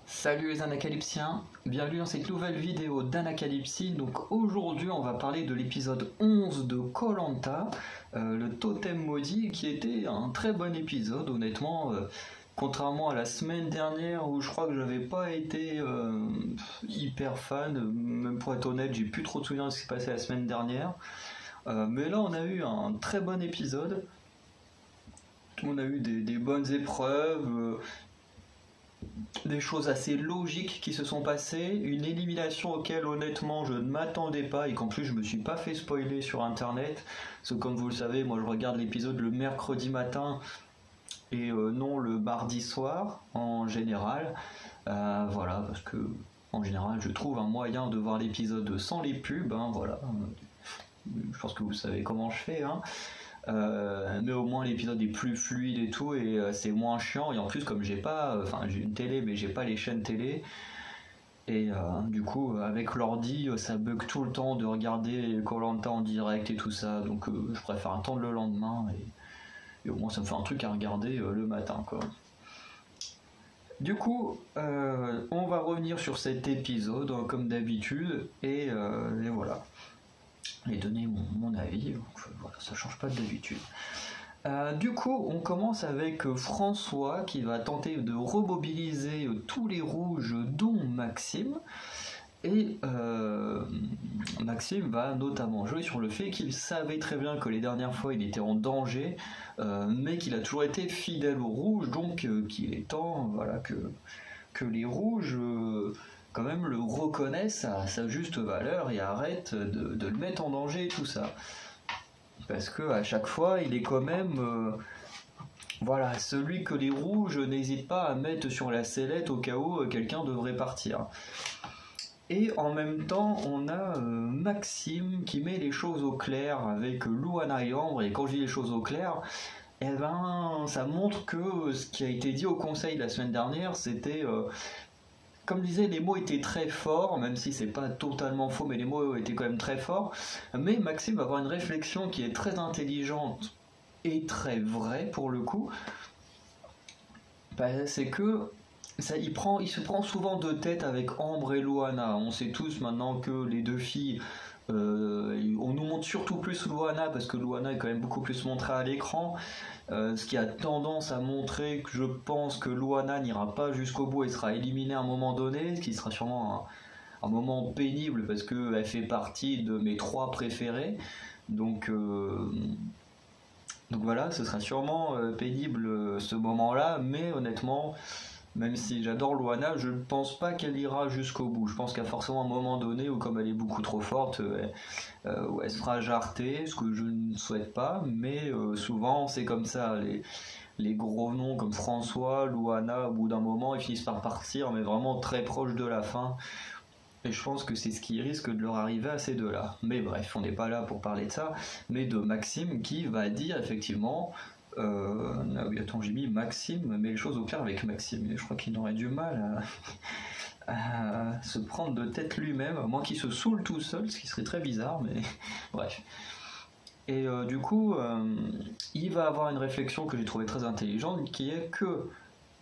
Salut les Anacalypsiens, bienvenue dans cette nouvelle vidéo d'Anacalypsie. Donc aujourd'hui on va parler de l'épisode 11 de koh le totem maudit, qui était un très bon épisode honnêtement, contrairement à la semaine dernière où je crois que j'avais pas été hyper fan, même pour être honnête j'ai plus trop de souvenirs de ce qui s'est passé la semaine dernière. Mais là on a eu un très bon épisode, on a eu des bonnes épreuves, des choses assez logiques qui se sont passées, une élimination auquel honnêtement je ne m'attendais pas et qu'en plus je me suis pas fait spoiler sur internet, parce que comme vous le savez moi je regarde l'épisode le mercredi matin et non le mardi soir en général, voilà, parce que en général je trouve un moyen de voir l'épisode sans les pubs, hein, voilà, je pense que vous savez comment je fais, hein. Mais au moins l'épisode est plus fluide et tout, et c'est moins chiant. Et en plus, comme j'ai pas, j'ai une télé mais j'ai pas les chaînes télé, et du coup avec l'ordi ça bug tout le temps de regarder koh en direct et tout ça, donc je préfère attendre le lendemain, et au moins ça me fait un truc à regarder le matin quoi. Du coup on va revenir sur cet épisode comme d'habitude, et voilà, et donner mon avis, donc voilà, ça change pas d'habitude. Du coup, on commence avec François qui va tenter de remobiliser tous les rouges, dont Maxime. Et Maxime va notamment jouer sur le fait qu'il savait très bien que les dernières fois il était en danger, mais qu'il a toujours été fidèle aux rouges, donc qu'il est temps, voilà, que les rouges quand même le reconnaissent à sa juste valeur et arrêtent de le mettre en danger et tout ça. Parce que à chaque fois, il est quand même voilà, celui que les rouges n'hésitent pas à mettre sur la sellette au cas où quelqu'un devrait partir. Et en même temps, on a Maxime qui met les choses au clair avec Louana et Ambre, et quand je dis les choses au clair, eh ben, ça montre que ce qui a été dit au conseil la semaine dernière, c'était comme je disais, les mots étaient très forts, même si c'est pas totalement faux, mais les mots étaient quand même très forts. Mais Maxime va avoir une réflexion qui est très intelligente et très vraie pour le coup. C'est que il se prend souvent de tête avec Ambre et Louana. On sait tous maintenant que les deux filles, on nous montre surtout plus Louana parce que Louana est quand même beaucoup plus montrée à l'écran. Ce qui a tendance à montrer que je pense que Louana n'ira pas jusqu'au bout et sera éliminée à un moment donné, ce qui sera sûrement un moment pénible parce qu'elle fait partie de mes 3 préférés. Donc voilà, ce sera sûrement pénible ce moment-là, mais honnêtement, même si j'adore Louana, je ne pense pas qu'elle ira jusqu'au bout. Je pense qu'il y a forcément un moment donné où, comme elle est beaucoup trop forte, où elle se fera jarter, ce que je ne souhaite pas, mais souvent c'est comme ça. Les gros noms comme François, Louana, au bout d'un moment, ils finissent par partir, mais vraiment très proche de la fin. Et je pense que c'est ce qui risque de leur arriver à ces deux-là. Mais bref, on n'est pas là pour parler de ça, mais de Maxime qui va dire effectivement... ah oui, attends, j'ai mis Maxime, mais les choses au clair avec Maxime, et je crois qu'il aurait du mal à se prendre de tête lui-même, à moins qu'il se saoule tout seul, ce qui serait très bizarre, mais bref. Et du coup, il va avoir une réflexion que j'ai trouvée très intelligente, qui est que,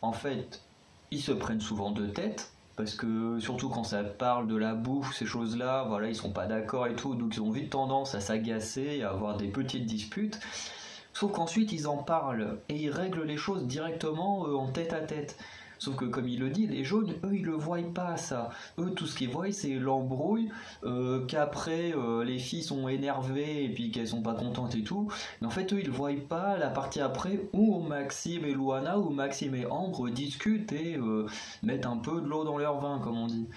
en fait, ils se prennent souvent de tête, parce que surtout quand ça parle de la bouffe, ces choses-là, voilà, ils sont pas d'accord et tout, donc ils ont vite tendance à s'agacer et à avoir des petites disputes. Sauf qu'ensuite ils en parlent et ils règlent les choses directement en tête à tête. Sauf que comme il le dit, les jaunes, eux ils le voient pas ça. Eux tout ce qu'ils voient c'est l'embrouille, qu'après les filles sont énervées et puis qu'elles sont pas contentes et tout. Mais en fait eux ils voient pas la partie après où Maxime et Louana, où Maxime et Ambre discutent et mettent un peu de l'eau dans leur vin comme on dit.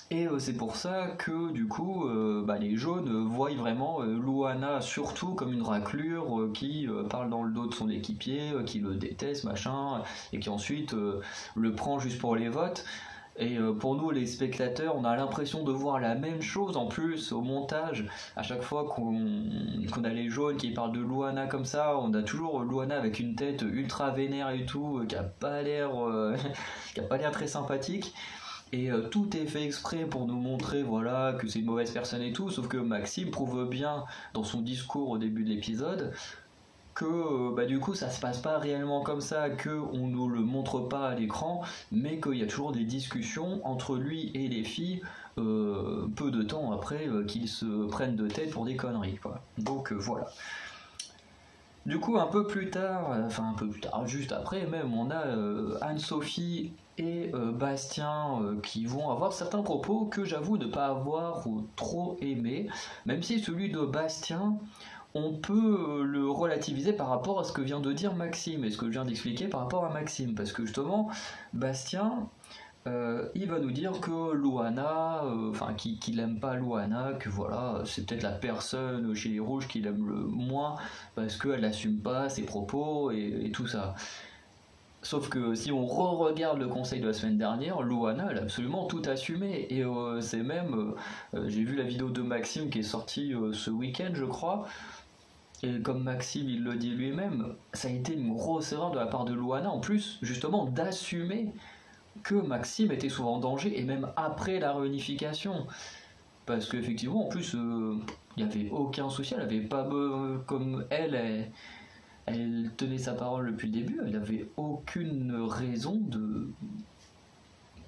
Et c'est pour ça que du coup les jaunes voient vraiment Louana surtout comme une raclure qui parle dans le dos de son équipier, qui le déteste machin, et qui ensuite le prend juste pour les votes. Et pour nous les spectateurs, on a l'impression de voir la même chose en plus au montage. À chaque fois qu'on a les jaunes qui parlent de Louana comme ça, on a toujours Louana avec une tête ultra vénère et tout, qui a pas l'air qui a pas l'air très sympathique. Et tout est fait exprès pour nous montrer voilà, que c'est une mauvaise personne et tout, sauf que Maxime prouve bien dans son discours au début de l'épisode que du coup ça se passe pas réellement comme ça, qu'on ne le montre pas à l'écran, mais qu'il y a toujours des discussions entre lui et les filles peu de temps après qu'ils se prennent de tête pour des conneries, quoi. Donc voilà. Du coup, un peu plus tard, juste après même, on a Anne-Sophie et Bastien qui vont avoir certains propos que j'avoue ne pas avoir trop aimé, même si celui de Bastien, on peut le relativiser par rapport à ce que vient de dire Maxime et ce que je viens d'expliquer par rapport à Maxime, parce que justement, Bastien, il va nous dire que Loana, qu'il aime pas Loana, que voilà, c'est peut-être la personne chez les Rouges qu'il aime le moins parce qu'elle n'assume pas ses propos et tout ça. Sauf que si on re-regarde le conseil de la semaine dernière, Loana, elle a absolument tout assumé. Et c'est même, j'ai vu la vidéo de Maxime qui est sortie ce week-end, je crois. Et comme Maxime il le dit lui-même, ça a été une grosse erreur de la part de Loana, en plus justement d'assumer que Maxime était souvent en danger, et même après la réunification. Parce qu'effectivement, en plus, il n'y avait aucun souci, elle avait pas... comme elle tenait sa parole depuis le début, elle n'avait aucune raison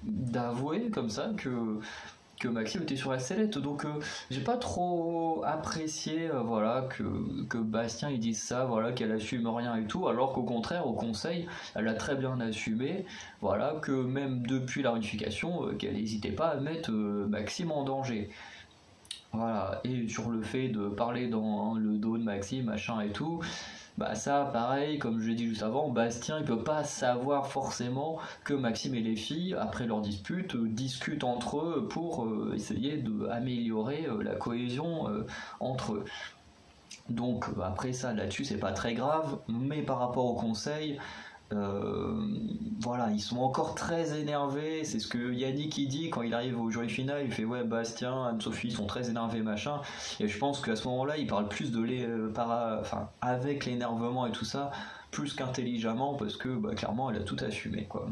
d'avouer comme ça que Maxime était sur la sellette. Donc j'ai pas trop apprécié voilà, que Bastien il dise ça, voilà, qu'elle assume rien et tout, alors qu'au contraire au conseil elle a très bien assumé, voilà, que même depuis la réunification qu'elle n'hésitait pas à mettre Maxime en danger. Voilà, et sur le fait de parler dans le dos de Maxime, machin et tout, bah ça pareil, comme je l'ai dit juste avant, Bastien il peut pas savoir forcément que Maxime et les filles, après leur dispute, discutent entre eux pour essayer d'améliorer la cohésion entre eux. Donc après ça, là-dessus c'est pas très grave, mais par rapport au conseil, voilà, ils sont encore très énervés. C'est ce que Yannick il dit quand il arrive au jury final, il fait ouais, Bastien, Anne-Sophie sont très énervés machin, et je pense qu'à ce moment là il parle plus de avec l'énervement et tout ça, plus qu'intelligemment, parce que clairement elle a tout assumé, quoi.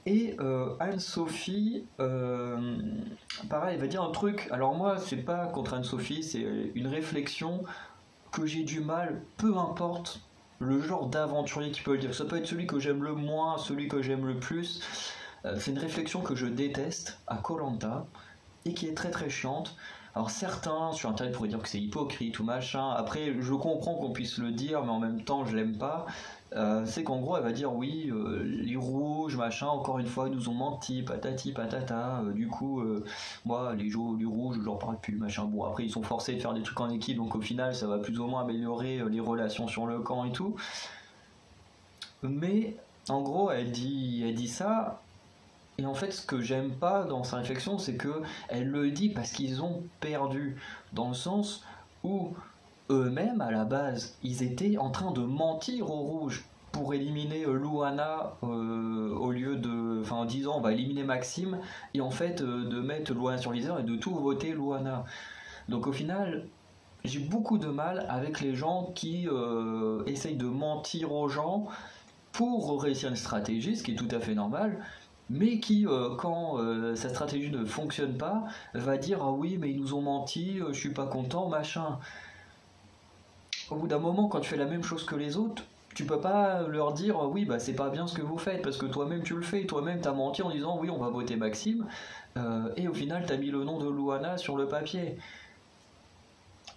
Et Anne-Sophie, pareil, elle va dire un truc. Alors moi c'est pas contre Anne-Sophie, c'est une réflexion que j'ai du mal, peu importe le genre d'aventurier qui peut le dire. Ça peut être celui que j'aime le moins, celui que j'aime le plus. C'est une réflexion que je déteste à Koh-Lanta et qui est très très chiante. Alors certains sur internet pourraient dire que c'est hypocrite ou machin. Après, je comprends qu'on puisse le dire, mais en même temps, je l'aime pas. C'est qu'en gros, elle va dire oui, les rouges, machin, encore une fois, ils nous ont menti, patati patata. Du coup, moi, les rouges, j'en parle plus, machin. Bon, après, ils sont forcés de faire des trucs en équipe, donc au final, ça va plus ou moins améliorer les relations sur le camp et tout. Mais en gros, elle dit ça. Et en fait, ce que j'aime pas dans sa réflexion, c'est que elle le dit parce qu'ils ont perdu, dans le sens où eux-mêmes, à la base, ils étaient en train de mentir aux rouges pour éliminer Loana au lieu de... Enfin, en disant on va éliminer Maxime, et en fait de mettre Loana sur leader et de tout voter Loana. Donc au final, j'ai beaucoup de mal avec les gens qui essayent de mentir aux gens pour réussir une stratégie, ce qui est tout à fait normal, mais qui, quand sa stratégie ne fonctionne pas, va dire ah oui mais ils nous ont menti, je suis pas content, machin. Au bout d'un moment, quand tu fais la même chose que les autres, tu peux pas leur dire oui bah c'est pas bien ce que vous faites parce que toi-même tu le fais, toi-même t'as menti en disant oui on va voter Maxime et au final t'as mis le nom de Loana sur le papier.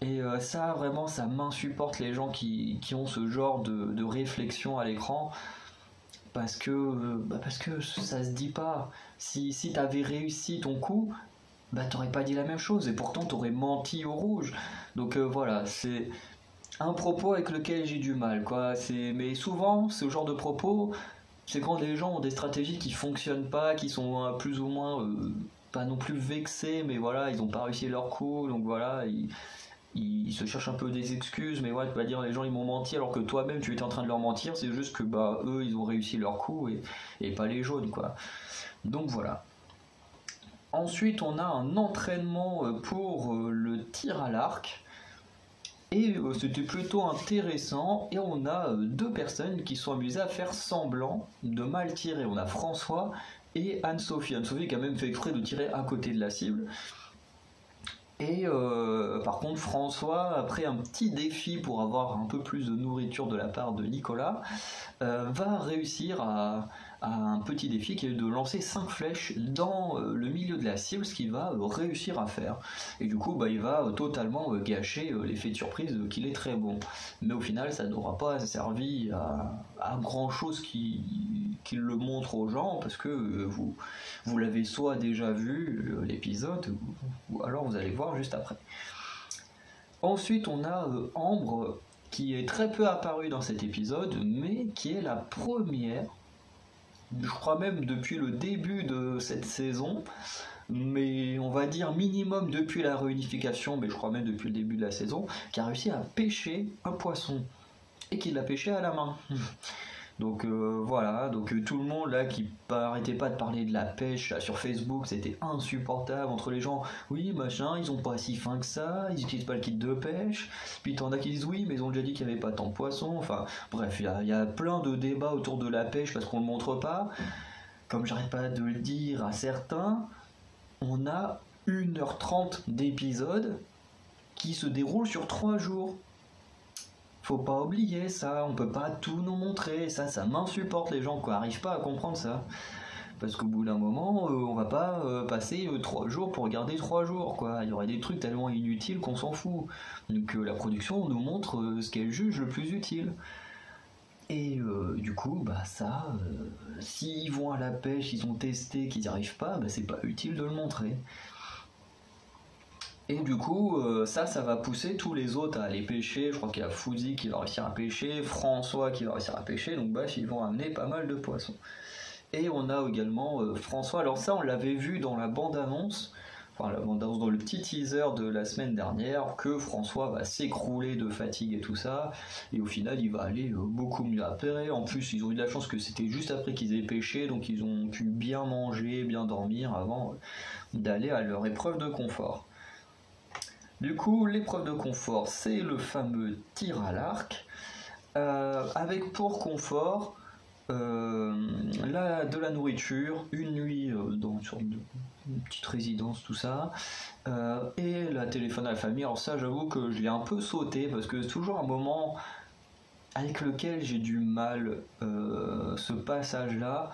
Et ça vraiment ça m'insupporte les gens qui ont ce genre de réflexion à l'écran. Parce que ça se dit pas. Si t'avais réussi ton coup, t'aurais pas dit la même chose et pourtant t'aurais menti au rouge. Donc voilà, c'est un propos avec lequel j'ai du mal, quoi. Mais souvent, ce genre de propos, c'est quand les gens ont des stratégies qui fonctionnent pas, qui sont plus ou moins pas non plus vexés, mais voilà, ils ont pas réussi leur coup, donc voilà, ils se cherchent un peu des excuses, mais ouais, tu vas dire les gens ils m'ont menti alors que toi-même tu étais en train de leur mentir, c'est juste que eux ils ont réussi leur coup et pas les jaunes, quoi. Donc voilà. Ensuite on a un entraînement pour le tir à l'arc et c'était plutôt intéressant et on a deux personnes qui sont amusées à faire semblant de mal tirer. On a François et Anne-Sophie. Anne-Sophie qui a même fait exprès de tirer à côté de la cible. Et par contre, François, après un petit défi pour avoir un peu plus de nourriture de la part de Nicolas, va réussir à un petit défi qui est de lancer 5 flèches dans le milieu de la cible, ce qu'il va réussir à faire. Et du coup, il va totalement gâcher l'effet de surprise qu'il est très bon. Mais au final, ça n'aura pas servi à grand chose qu'il le montre aux gens, parce que vous l'avez soit déjà vu l'épisode, ou alors vous allez voir juste après. Ensuite, on a Ambre, qui est très peu apparue dans cet épisode, mais qui est la première, je crois même depuis le début de cette saison, mais on va dire minimum depuis la réunification, mais je crois même depuis le début de la saison, qui a réussi à pêcher un poisson, et qui l'a pêché à la main. Donc voilà, donc tout le monde là qui arrêtait pas de parler de la pêche là, sur Facebook, c'était insupportable entre les gens. Oui, machin, ils ont pas si faim que ça, ils utilisent pas le kit de pêche. Puis t'en as qui disent oui, mais ils ont déjà dit qu'il y avait pas tant de poissons. Enfin bref, il y a plein de débats autour de la pêche parce qu'on le montre pas. Comme j'arrête pas de le dire à certains, on a 1h30 d'épisode qui se déroule sur 3 jours. Faut pas oublier ça, on peut pas tout nous montrer, ça m'insupporte les gens qui n'arrivent pas à comprendre ça. Parce qu'au bout d'un moment, on va pas passer 3 jours pour regarder 3 jours, quoi. Il y aurait des trucs tellement inutiles qu'on s'en fout. Donc la production nous montre ce qu'elle juge le plus utile. Et du coup, s'ils vont à la pêche, ils ont testé, qu'ils n'y arrivent pas, c'est pas utile de le montrer. Et du coup, ça va pousser tous les autres à aller pêcher. Je crois qu'il y a Fouzi qui va réussir à pêcher, François qui va réussir à pêcher, donc ils vont amener pas mal de poissons. Et on a également François, alors ça on l'avait vu dans la bande-annonce, enfin la bande-annonce dans le petit teaser de la semaine dernière, que François va s'écrouler de fatigue et tout ça, et au final il va aller beaucoup mieux après. En plus ils ont eu de la chance que c'était juste après qu'ils aient pêché, donc ils ont pu bien manger, bien dormir avant d'aller à leur épreuve de confort. Du coup, l'épreuve de confort, c'est le fameux tir à l'arc, avec pour confort de la nourriture, une nuit dans une sorte de petite résidence, tout ça, et la téléphone à la famille. Alors ça, j'avoue que je l'ai un peu sauté, parce que c'est toujours un moment avec lequel j'ai du mal, ce passage-là.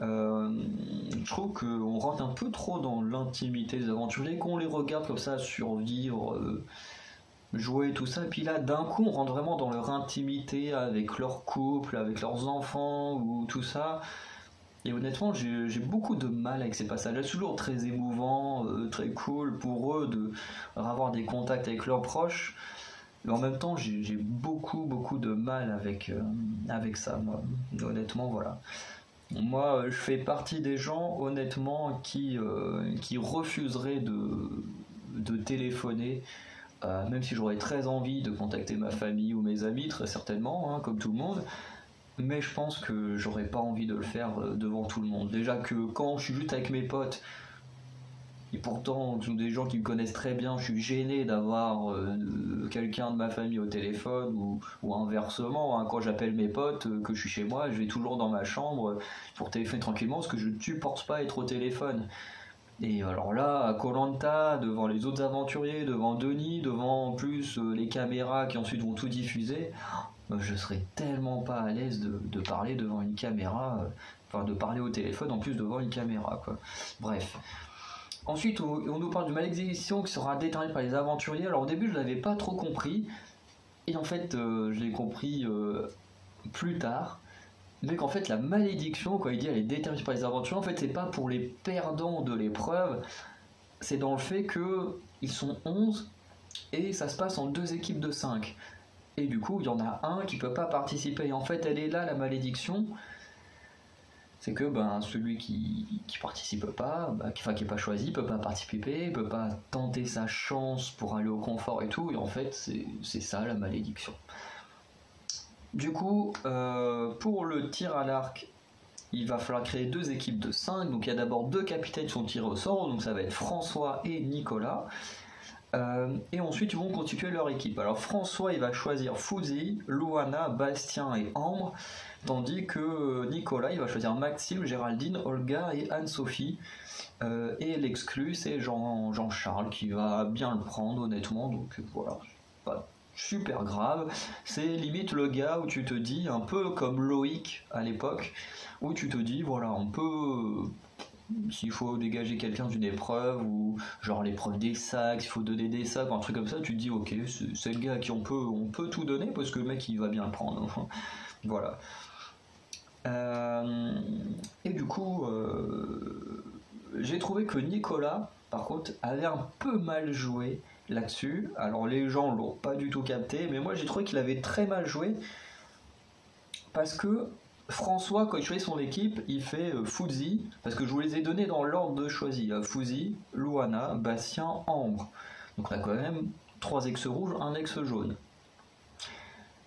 Je trouve qu'on rentre un peu trop dans l'intimité des aventuriers, qu'on les regarde comme ça survivre, jouer tout ça, et puis là d'un coup on rentre vraiment dans leur intimité avec leur couple, avec leurs enfants ou tout ça, et honnêtement j'ai beaucoup de mal avec ces passages-là. C'est toujours très émouvant, très cool pour eux de avoir des contacts avec leurs proches, mais en même temps j'ai beaucoup de mal avec ça, moi. Honnêtement, voilà. Moi, je fais partie des gens, honnêtement, qui refuseraient de téléphoner, même si j'aurais très envie de contacter ma famille ou mes amis, très certainement, comme tout le monde. Mais je pense que j'aurais pas envie de le faire devant tout le monde. Déjà que quand je suis juste avec mes potes, et pourtant des gens qui me connaissent très bien, je suis gêné d'avoir quelqu'un de ma famille au téléphone, ou inversement, quand j'appelle mes potes, que je suis chez moi, je vais toujours dans ma chambre pour téléphoner tranquillement, parce que je ne supporte pas être au téléphone. Et alors là, à Koh-Lanta, devant les autres aventuriers, devant Denis, devant en plus les caméras qui ensuite vont tout diffuser, je serais tellement pas à l'aise de parler devant une caméra, de parler au téléphone en plus devant une caméra, quoi. Bref. Ensuite, on nous parle d'une malédiction qui sera déterminée par les aventuriers. Alors au début, je ne l'avais pas trop compris, et en fait, je l'ai compris plus tard. Mais qu'en fait, la malédiction, quand il dit elle est déterminée par les aventuriers, en fait, c'est pas pour les perdants de l'épreuve, c'est dans le fait qu'ils sont 11 et ça se passe en 2 équipes de 5. Et du coup, il y en a un qui peut pas participer. Et en fait, elle est là, la malédiction. C'est que celui qui participe pas, qui n'est pas choisi, peut pas participer, peut pas tenter sa chance pour aller au confort et tout, et en fait c'est ça la malédiction. Du coup, pour le tir à l'arc, il va falloir créer 2 équipes de 5, donc il y a d'abord 2 capitaines qui sont tirés au sort, donc ça va être François et Nicolas. Et ensuite ils vont constituer leur équipe. Alors François il va choisir Fouzi, Louana, Bastien et Ambre, tandis que Nicolas il va choisir Maxime, Géraldine, Olga et Anne-Sophie. Et l'exclu c'est Jean-Charles qui va bien le prendre honnêtement, donc voilà, pas super grave. C'est limite le gars où tu te dis, un peu comme Loïc à l'époque, où tu te dis voilà, on peut... S'il faut dégager quelqu'un d'une épreuve, ou genre l'épreuve des sacs, s'il faut donner des sacs, un truc comme ça, tu te dis ok, c'est le gars à qui on peut tout donner parce que le mec il va bien le prendre. Voilà. Et du coup, j'ai trouvé que Nicolas, par contre, avait un peu mal joué là-dessus. Alors les gens l'ont pas du tout capté, mais moi j'ai trouvé qu'il avait très mal joué parce que François, quand il choisit son équipe, il fait Fouzi, parce que je vous les ai donnés dans l'ordre de choisi. Fouzi, Louana, Bastien, Ambre. Donc on a quand même 3 ex rouges, 1 ex jaune.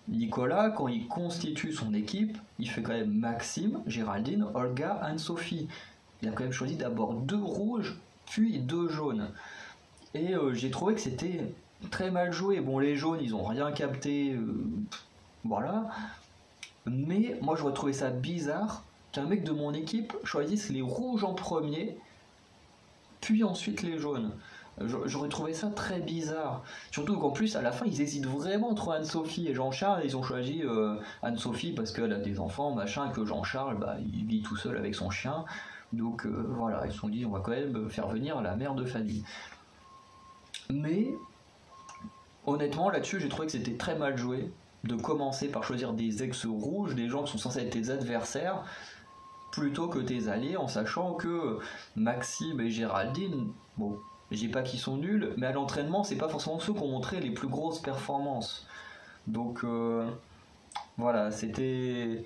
Nicolas, quand il constitue son équipe, il fait quand même Maxime, Géraldine, Olga, Anne-Sophie. Il a quand même choisi d'abord 2 rouges, puis 2 jaunes. Et j'ai trouvé que c'était très mal joué. Bon, les jaunes, ils ont rien capté, voilà. Mais moi j'aurais trouvé ça bizarre qu'un mec de mon équipe choisisse les rouges en premier, puis ensuite les jaunes. J'aurais trouvé ça très bizarre. Surtout qu'en plus à la fin ils hésitent vraiment entre Anne-Sophie et Jean-Charles. Ils ont choisi Anne-Sophie parce qu'elle a des enfants, machin, que Jean-Charles bah, il vit tout seul avec son chien. Donc voilà, ils se sont dit on va quand même faire venir la mère de famille. Mais honnêtement là-dessus j'ai trouvé que c'était très mal joué de commencer par choisir des ex rouges, des gens qui sont censés être tes adversaires, plutôt que tes alliés, en sachant que Maxime et Géraldine, bon, je dis pas qu'ils sont nuls, mais à l'entraînement, c'est pas forcément ceux qui ont montré les plus grosses performances. Donc voilà, c'était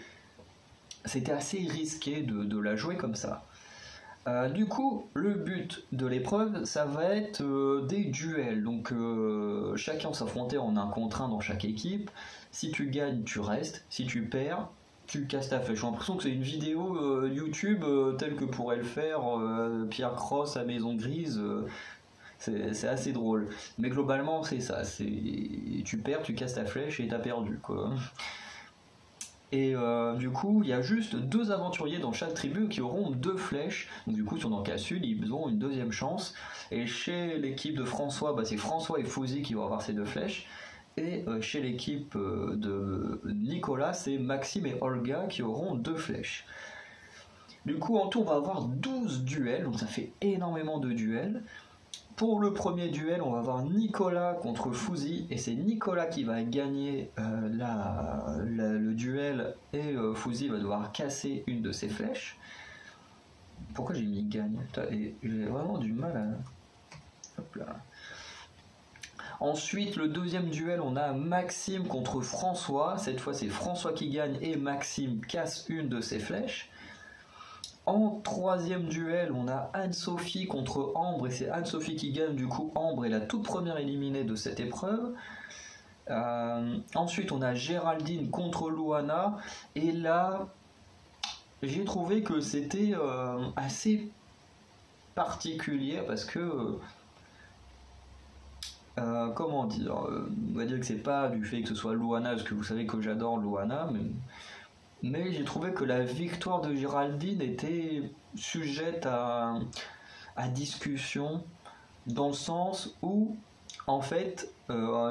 assez risqué de la jouer comme ça. Du coup, le but de l'épreuve, ça va être des duels. Donc, chacun s'affronter en 1 contre 1 dans chaque équipe. Si tu gagnes, tu restes. Si tu perds, tu casses ta flèche. J'ai l'impression que c'est une vidéo YouTube telle que pourrait le faire Pierre Cross à Maison Grise. C'est assez drôle. Mais globalement, c'est ça. Tu perds, tu casses ta flèche et t'as perdu, quoi. Et du coup, il y a juste 2 aventuriers dans chaque tribu qui auront 2 flèches. Donc du coup, sur dans cas sud, ils ont une deuxième chance. Et chez l'équipe de François, bah, c'est François et Fouzi qui vont avoir ces 2 flèches. Et chez l'équipe de Nicolas, c'est Maxime et Olga qui auront 2 flèches. Du coup, en tout, on va avoir 12 duels. Donc ça fait énormément de duels. Pour le premier duel, on va avoir Nicolas contre Fouzi, et c'est Nicolas qui va gagner le duel, et Fouzi va devoir casser une de ses flèches. Pourquoi j'ai mis gagne? J'ai vraiment du mal à... Hop là. Ensuite, le deuxième duel, on a Maxime contre François. Cette fois, c'est François qui gagne et Maxime casse une de ses flèches. En troisième duel, on a Anne-Sophie contre Ambre, et c'est Anne-Sophie qui gagne. Du coup, Ambre est la toute première éliminée de cette épreuve. Ensuite, on a Géraldine contre Louana, et là, j'ai trouvé que c'était assez particulier parce que comment dire, on va dire que c'est pas du fait que ce soit Louana, parce que vous savez que j'adore Louana, mais j'ai trouvé que la victoire de Géraldine était sujette à discussion, dans le sens où en fait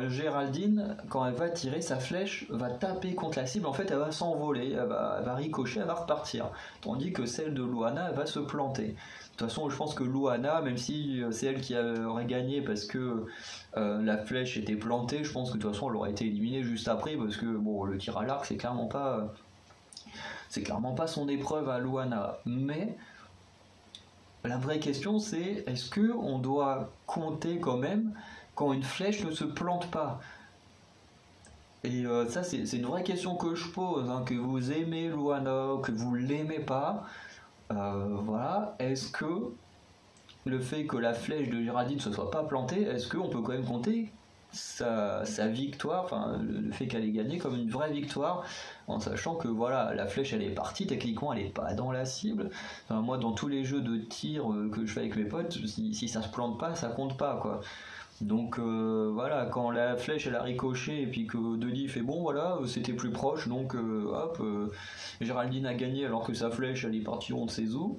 Géraldine, quand elle va tirer, sa flèche va taper contre la cible, en fait elle va s'envoler, elle va ricocher, elle va repartir, tandis que celle de Louana elle va se planter. De toute façon, je pense que Louana, même si c'est elle qui aurait gagné parce que la flèche était plantée, je pense que de toute façon elle aurait été éliminée juste après, parce que bon, le tir à l'arc c'est clairement pas son épreuve à Louana. Mais la vraie question c'est, est-ce que on doit compter quand même quand une flèche ne se plante pas? Et ça c'est une vraie question que je pose, hein, que vous aimez Louana, que vous l'aimez pas, voilà, est-ce que le fait que la flèche de Géraldine ne se soit pas plantée, est-ce qu'on peut quand même compter sa victoire, enfin le fait qu'elle ait gagné comme une vraie victoire, en sachant que voilà, la flèche elle est partie, techniquement elle est pas dans la cible. Enfin, moi dans tous les jeux de tir que je fais avec mes potes, si ça se plante pas, ça compte pas, quoi. Donc voilà, quand la flèche elle a ricoché et puis que Denis fait bon voilà, c'était plus proche, donc hop, Géraldine a gagné alors que sa flèche elle est partie on ne sait où.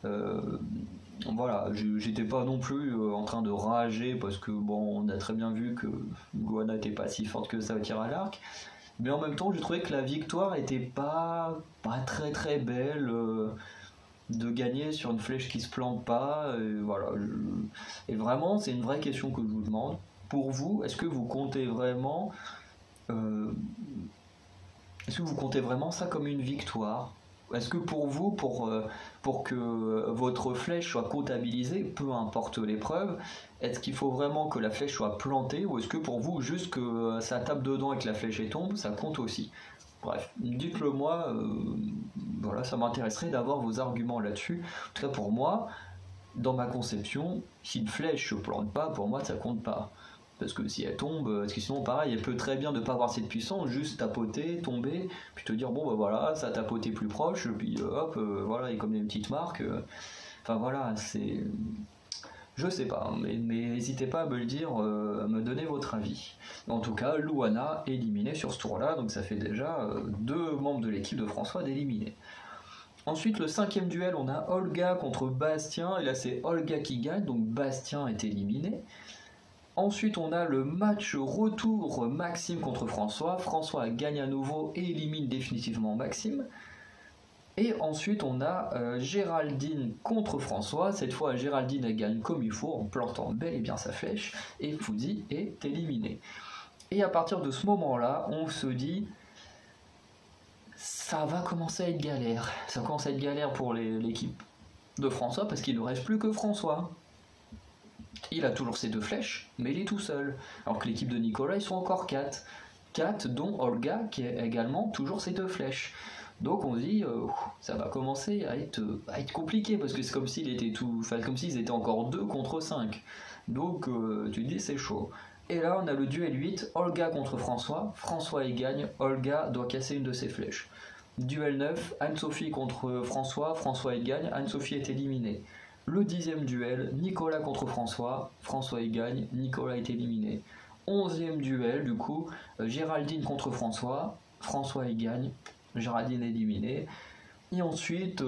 Euh, voilà, j'étais pas non plus en train de rager parce que bon, on a très bien vu que Luana n'était pas si forte que ça au tir à l'arc. Mais en même temps, j'ai trouvé que la victoire était pas très très belle. De gagner sur une flèche qui se plante pas. Et voilà. Et vraiment, c'est une vraie question que je vous demande. Pour vous, est-ce que vous comptez vraiment, euh, est-ce que vous comptez vraiment ça comme une victoire? Est-ce que pour vous, pour que votre flèche soit comptabilisée, peu importe l'épreuve, est-ce qu'il faut vraiment que la flèche soit plantée ou est-ce que pour vous, juste que ça tape dedans et que la flèche tombe, ça compte aussi? Bref, dites-le moi, voilà, ça m'intéresserait d'avoir vos arguments là-dessus. En tout cas pour moi, dans ma conception, si une flèche ne plante pas, pour moi ça compte pas. Parce que si elle tombe, parce que sinon pareil, elle peut très bien ne pas avoir cette puissance, juste tapoter, tomber, puis te dire bon bah voilà, ça a tapoté plus proche, puis hop, voilà, il y a comme des petites marques. Enfin voilà, c'est... Je sais pas, mais n'hésitez pas à me le dire, à me donner votre avis. En tout cas, Luana est éliminée sur ce tour-là, donc ça fait déjà 2 membres de l'équipe de François d'éliminer. Ensuite, le 5e duel, on a Olga contre Bastien, et là c'est Olga qui gagne, donc Bastien est éliminé. Ensuite, on a le match retour Maxime contre François. François gagne à nouveau et élimine définitivement Maxime. Et ensuite, on a Géraldine contre François. Cette fois, Géraldine elle gagne comme il faut en plantant bel et bien sa flèche. Et Fouzi est éliminé. Et à partir de ce moment-là, on se dit ça va commencer à être galère. Ça commence à être galère pour l'équipe de François parce qu'il ne reste plus que François. Il a toujours ses 2 flèches, mais il est tout seul. Alors que l'équipe de Nicolas, ils sont encore 4. 4 dont Olga qui a également toujours ses 2 flèches. Donc on se dit, ça va commencer à être compliqué parce que c'est comme s'il était comme s'ils étaient encore 2 contre 5. Donc tu te dis c'est chaud. Et là on a le duel 8, Olga contre François. François y gagne, Olga doit casser une de ses flèches. Duel 9, Anne-Sophie contre François. François y gagne, Anne-Sophie est éliminée. Le 10e duel, Nicolas contre François. François y gagne, Nicolas est éliminé. 11e duel, du coup, Géraldine contre François. François y gagne, Géraldine éliminée. Et ensuite,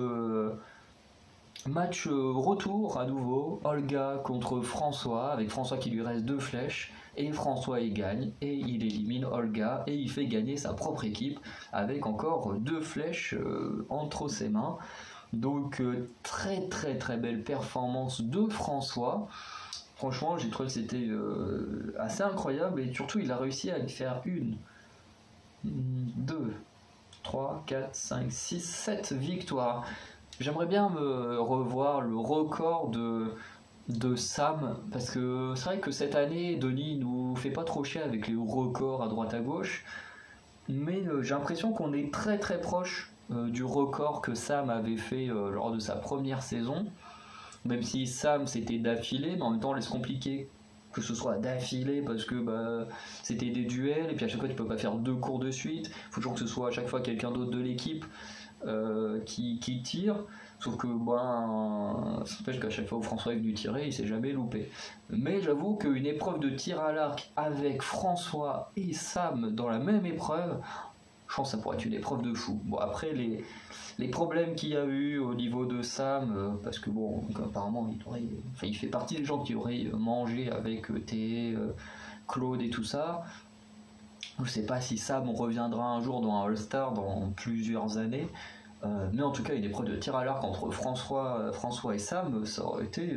match retour à nouveau, Olga contre François, avec François qui lui reste 2 flèches, et François y gagne, et il élimine Olga, et il fait gagner sa propre équipe, avec encore 2 flèches entre ses mains. Donc très très très belle performance de François. Franchement, j'ai trouvé que c'était assez incroyable, et surtout il a réussi à y faire 1, 2, 3, 4, 5, 6, 7 victoires. J'aimerais bien me revoir le record de Sam, parce que c'est vrai que cette année, Denis nous fait pas trop chier avec les records à droite à gauche, mais j'ai l'impression qu'on est très très proche du record que Sam avait fait lors de sa première saison, même si Sam c'était d'affilée, mais en même temps c'est compliqué que ce soit d'affilée parce que c'était des duels et puis à chaque fois tu peux pas faire 2 cours de suite, il faut toujours que ce soit à chaque fois quelqu'un d'autre de l'équipe qui tire, sauf que ça n'empêche qu'à chaque fois où François est venu tirer il s'est jamais loupé. Mais j'avoue qu'une épreuve de tir à l'arc avec François et Sam dans la même épreuve, je pense que ça pourrait être une épreuve de fou. Bon, après les problèmes qu'il y a eu au niveau de Sam, parce que bon, apparemment il fait partie des gens qui auraient mangé avec Thé, Claude et tout ça. Je sais pas si Sam reviendra un jour dans un All-Star dans plusieurs années, mais en tout cas une épreuve de tir à l'arc entre François et Sam, ça aurait été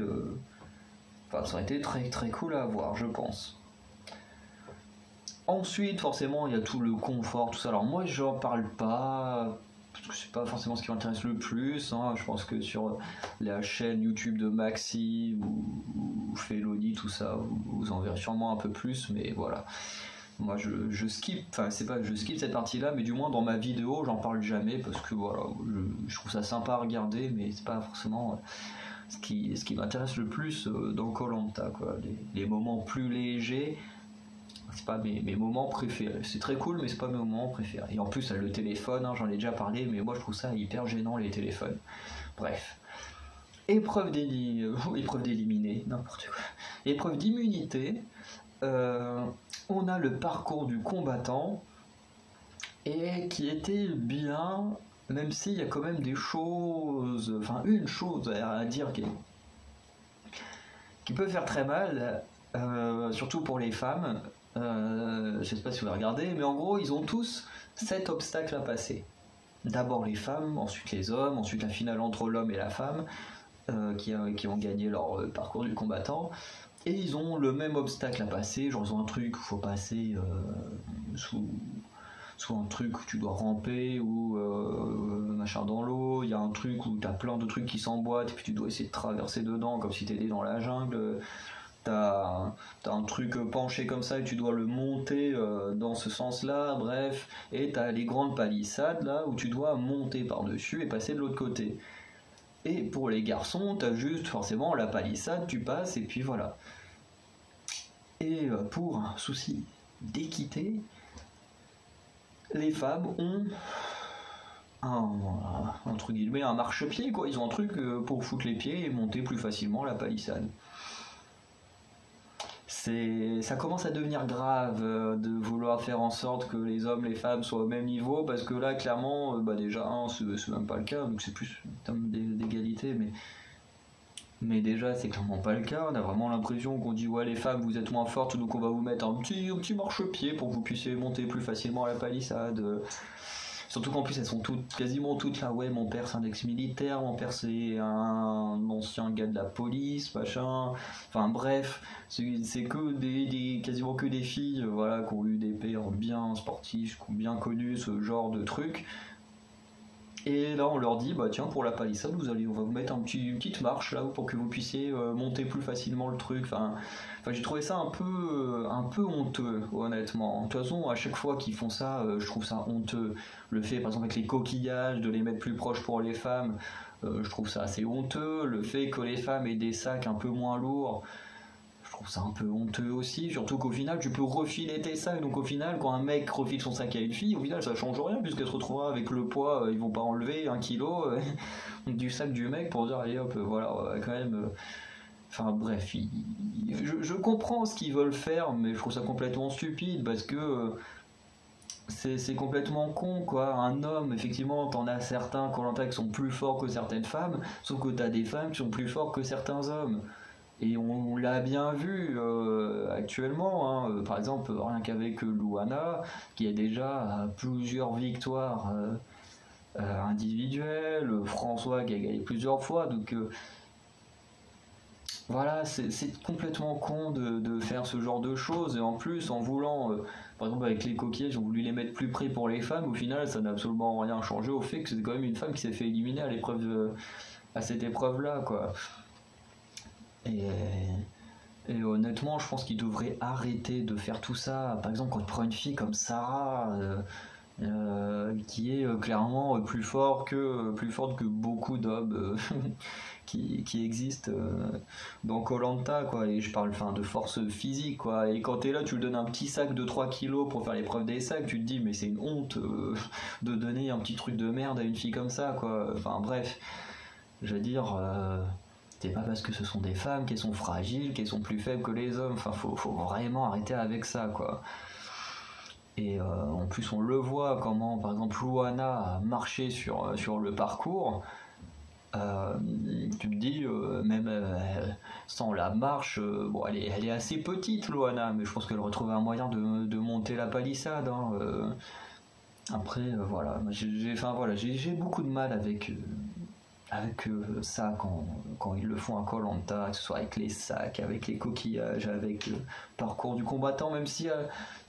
très très cool à voir, je pense. Ensuite, forcément, il y a tout le confort, tout ça. Alors moi, j'en parle pas parce que c'est pas forcément ce qui m'intéresse le plus. Hein. Je pense que sur la chaîne YouTube de Maxi ou Felony, tout ça, vous en verrez sûrement un peu plus. Mais voilà, moi je skip. Enfin, c'est pas que je skip cette partie-là, mais du moins dans ma vidéo, j'en parle jamais parce que voilà, je trouve ça sympa à regarder, mais c'est pas forcément ce qui m'intéresse le plus dans Koh-Lanta, quoi. Les moments plus légers. C'est pas mes moments préférés. C'est très cool, mais c'est pas mes moments préférés. Et en plus, le téléphone, hein, j'en ai déjà parlé, mais moi je trouve ça hyper gênant, les téléphones. Bref. Épreuve d'éliminer, n'importe quoi. Épreuve d'immunité, on a le parcours du combattant, et qui était bien, même s'il y a quand même des choses, enfin une chose à dire qui peut faire très mal, surtout pour les femmes. Je ne sais pas si vous avez regardé, mais en gros, ils ont tous 7 obstacles à passer. D'abord les femmes, ensuite les hommes, ensuite la finale entre l'homme et la femme, qui ont gagné leur parcours du combattant. Et ils ont le même obstacle à passer, genre ils ont un truc où il faut passer sous un truc où tu dois ramper ou machin dans l'eau, il y a un truc où t'as plein de trucs qui s'emboîtent et puis tu dois essayer de traverser dedans comme si t'étais dans la jungle. T'as un truc penché comme ça et tu dois le monter dans ce sens-là, bref. Et t'as les grandes palissades là où tu dois monter par-dessus et passer de l'autre côté. Et pour les garçons, t'as juste forcément la palissade, tu passes et puis voilà. Et pour un souci d'équité, les femmes ont entre guillemets un marchepied, quoi. Ils ont un truc pour foutre les pieds et monter plus facilement la palissade. Ça commence à devenir grave de vouloir faire en sorte que les hommes et les femmes soient au même niveau, parce que là clairement déjà c'est même pas le cas, donc c'est plus en termes d'égalité, mais déjà c'est clairement pas le cas. On a vraiment l'impression qu'on dit ouais, les femmes vous êtes moins fortes, donc on va vous mettre un petit marchepied pour que vous puissiez monter plus facilement la palissade. Surtout qu'en plus elles sont quasiment toutes là, ouais, mon père c'est un ex-militaire, mon père c'est un ancien gars de la police, machin, enfin bref, c'est que quasiment que des filles, voilà, qui ont eu des pères bien sportifs, qui ont bien connu ce genre de trucs. Et là on leur dit bah tiens, pour la palissade on va vous mettre une petite marche là pour que vous puissiez monter plus facilement le truc. Enfin j'ai trouvé ça un peu honteux, honnêtement. De toute façon à chaque fois qu'ils font ça, je trouve ça honteux. Le fait par exemple avec les coquillages de les mettre plus proches pour les femmes, je trouve ça assez honteux. Le fait que les femmes aient des sacs un peu moins lourds, je trouve ça un peu honteux aussi, surtout qu'au final tu peux refiler tes sacs, donc au final quand un mec refile son sac à une fille, au final ça change rien puisqu'elle se retrouvera avec le poids, ils vont pas enlever 1 kilo du sac du mec pour dire allez hop, voilà, quand même. Enfin bref, je comprends ce qu'ils veulent faire, mais je trouve ça complètement stupide parce que c'est complètement con quoi. Un homme, effectivement, t'en as certains qui sont plus forts que certaines femmes, sauf que t'as des femmes qui sont plus forts que certains hommes. Et on l'a bien vu actuellement, hein. Par exemple, rien qu'avec Luana, qui a déjà plusieurs victoires individuelles, François qui a gagné plusieurs fois, donc voilà, c'est complètement con de faire ce genre de choses, et en plus, en voulant, par exemple avec les coquillages, ils ont voulu les mettre plus près pour les femmes, au final, ça n'a absolument rien changé au fait que c'est quand même une femme qui s'est fait éliminer à cette épreuve-là, quoi. Et honnêtement, je pense qu'il devrait arrêter de faire tout ça. Par exemple, quand tu prends une fille comme Sarah, qui est clairement plus forte que beaucoup d'hommes qui existent dans Koh-Lanta, quoi. Et je parle de force physique, quoi. Et quand t'es là, tu lui donnes un petit sac de 3 kilos pour faire l'épreuve des sacs, tu te dis, mais c'est une honte de donner un petit truc de merde à une fille comme ça, quoi. Enfin bref, je veux dire. C'est pas parce que ce sont des femmes qu'elles sont fragiles, qu'elles sont plus faibles que les hommes. Enfin, faut vraiment arrêter avec ça, quoi. Et en plus, on le voit comment, par exemple, Luana a marché sur le parcours. Tu te dis, même sans la marche, bon, elle est assez petite, Luana, mais je pense qu'elle retrouvait un moyen de monter la palissade. Hein. Après, voilà, j'ai beaucoup de mal avec ça quand ils le font à Koh-Lanta, que ce soit avec les sacs, avec les coquillages, avec le parcours du combattant, même si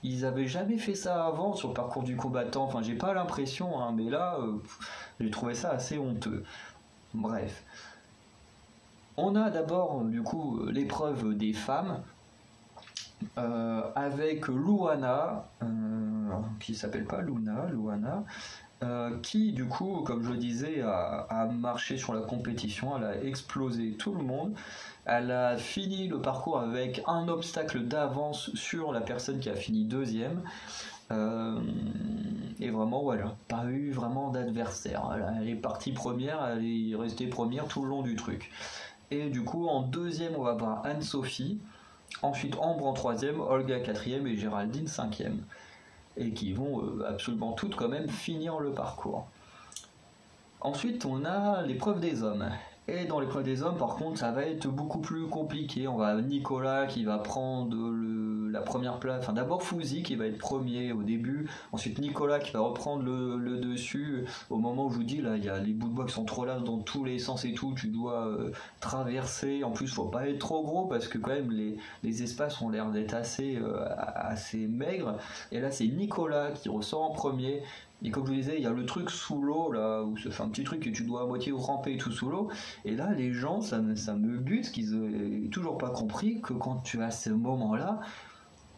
ils avaient jamais fait ça avant sur le parcours du combattant. Enfin, j'ai pas l'impression, hein, mais là, j'ai trouvé ça assez honteux. Bref. On a d'abord, du coup, l'épreuve des femmes, avec Luana, qui s'appelle pas Luna, Luana, qui du coup, comme je le disais, a marché sur la compétition, elle a explosé tout le monde, elle a fini le parcours avec un obstacle d'avance sur la personne qui a fini deuxième, et vraiment elle n'a pas eu vraiment d'adversaire, elle est partie première, elle est restée première tout le long du truc. Et du coup en deuxième on va voir Anne-Sophie, Ensuite Ambre en troisième, Olga quatrième et Géraldine cinquième. Et qui vont absolument toutes quand même finir le parcours. Ensuite on a l'épreuve des hommes. Et dans l'épreuve des hommes, par contre, ça va être beaucoup plus compliqué. On va Nicolas qui va prendre la première place. Enfin, d'abord Fouzi qui va être premier au début. Ensuite Nicolas qui va reprendre le dessus. Au moment où je vous dis, là, il y a les bouts de bois qui sont trop larges dans tous les sens et tout. Tu dois traverser. En plus, faut pas être trop gros parce que quand même les espaces ont l'air d'être assez maigres. Et là, c'est Nicolas qui ressort en premier. Et comme je vous disais, il y a le truc sous l'eau, là, où ça fait un petit truc que tu dois à moitié ramper tout sous l'eau. Et là, les gens, ça me bute, qu'ils n'ont toujours pas compris que quand tu as ce moment-là,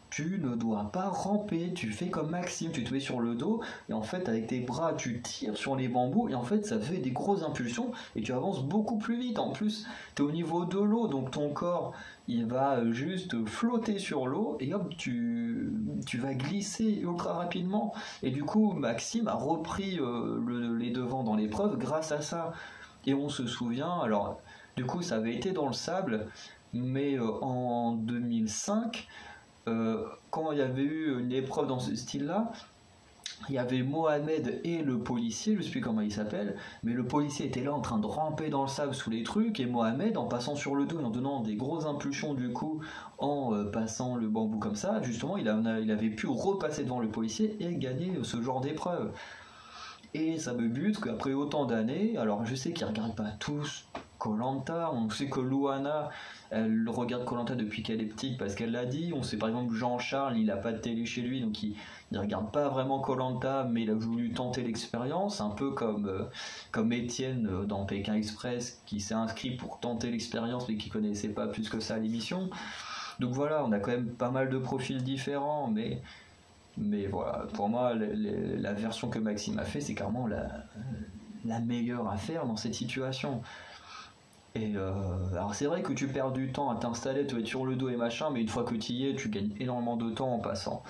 tu ne dois pas ramper, tu fais comme Maxime, tu te mets sur le dos, et en fait, avec tes bras, tu tires sur les bambous, et en fait, ça fait des grosses impulsions, et tu avances beaucoup plus vite. En plus, tu es au niveau de l'eau, donc ton corps, il va juste flotter sur l'eau, et hop, tu vas glisser ultra rapidement. Et du coup, Maxime a repris les devants dans l'épreuve grâce à ça. Et on se souvient, alors, du coup, ça avait été dans le sable, mais en 2005, quand il y avait eu une épreuve dans ce style-là, il y avait Mohamed et le policier, je ne sais plus comment il s'appelle, mais le policier était là en train de ramper dans le sable sous les trucs, et Mohamed, en passant sur le dos et en donnant des grosses impulsions du coup, en passant le bambou comme ça, justement, il avait pu repasser devant le policier et gagner ce genre d'épreuve. Et ça me bute qu'après autant d'années, alors je sais qu'ils ne regardent pas tous Koh-Lanta, on sait que Luana, elle regarde Koh-Lanta depuis qu'elle est petite parce qu'elle l'a dit, on sait par exemple Jean-Charles, il n'a pas de télé chez lui, donc il regarde pas vraiment Koh-Lanta, mais il a voulu tenter l'expérience, un peu comme Étienne dans Pékin Express, qui s'est inscrit pour tenter l'expérience mais qui connaissait pas plus que ça l'émission. Donc voilà, on a quand même pas mal de profils différents, mais voilà, pour moi, la version que Maxime a fait, c'est clairement la meilleure à faire dans cette situation. Et alors c'est vrai que tu perds du temps à t'installer, tu vas être sur le dos et machin, mais une fois que tu y es, tu gagnes énormément de temps en passant.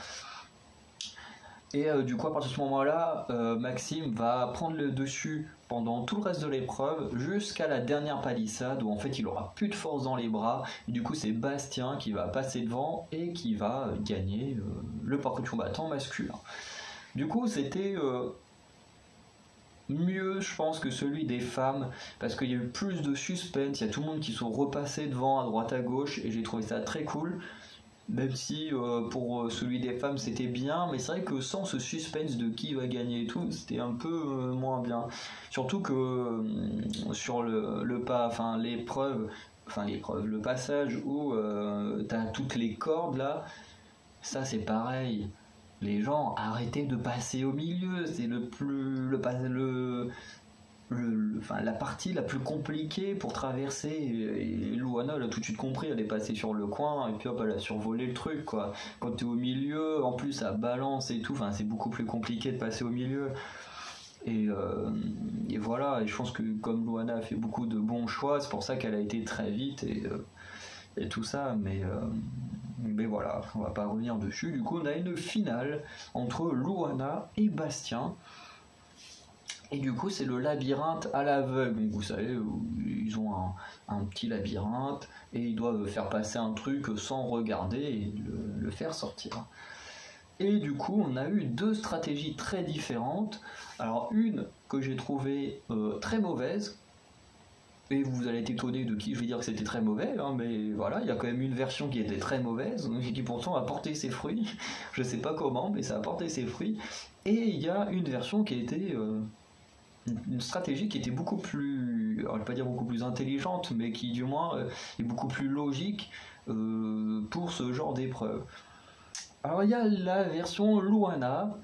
Et du coup, à partir de ce moment-là, Maxime va prendre le dessus pendant tout le reste de l'épreuve, jusqu'à la dernière palissade, où en fait il aura plus de force dans les bras. Et du coup, c'est Bastien qui va passer devant et qui va gagner le parcours du combattant masculin. Du coup, c'était mieux, je pense, que celui des femmes, parce qu'il y a eu plus de suspense, il y a tout le monde qui sont repassés devant, à droite, à gauche, et j'ai trouvé ça très cool. Même si pour celui des femmes c'était bien, mais c'est vrai que sans ce suspense de qui va gagner et tout, c'était un peu moins bien. Surtout que sur l'épreuve, le passage où t'as toutes les cordes là, ça c'est pareil. Les gens, arrêtez de passer au milieu, c'est la partie la plus compliquée pour traverser. Et Luana elle a tout de suite compris, elle est passée sur le coin et puis hop elle a survolé le truc quoi. Quand t'es au milieu, en plus ça balance et tout, enfin c'est beaucoup plus compliqué de passer au milieu. Et voilà, et je pense que comme Luana a fait beaucoup de bons choix, c'est pour ça qu'elle a été très vite et tout ça, mais voilà, on va pas revenir dessus. Du coup on a une finale entre Luana et Bastien. Et du coup, c'est le labyrinthe à l'aveugle. Donc, vous savez, ils ont un petit labyrinthe et ils doivent faire passer un truc sans regarder et le faire sortir. Et du coup, on a eu deux stratégies très différentes. Alors, une que j'ai trouvée très mauvaise, et vous allez être étonné de qui je vais dire que c'était très mauvais, hein, mais voilà, il y a quand même une version qui était très mauvaise, et qui pourtant a porté ses fruits. Je sais pas comment, mais ça a porté ses fruits. Et il y a une version qui a été... une stratégie qui était beaucoup plus, alors je vais pas dire beaucoup plus intelligente, mais qui du moins est beaucoup plus logique pour ce genre d'épreuve. Alors il y a la version Luana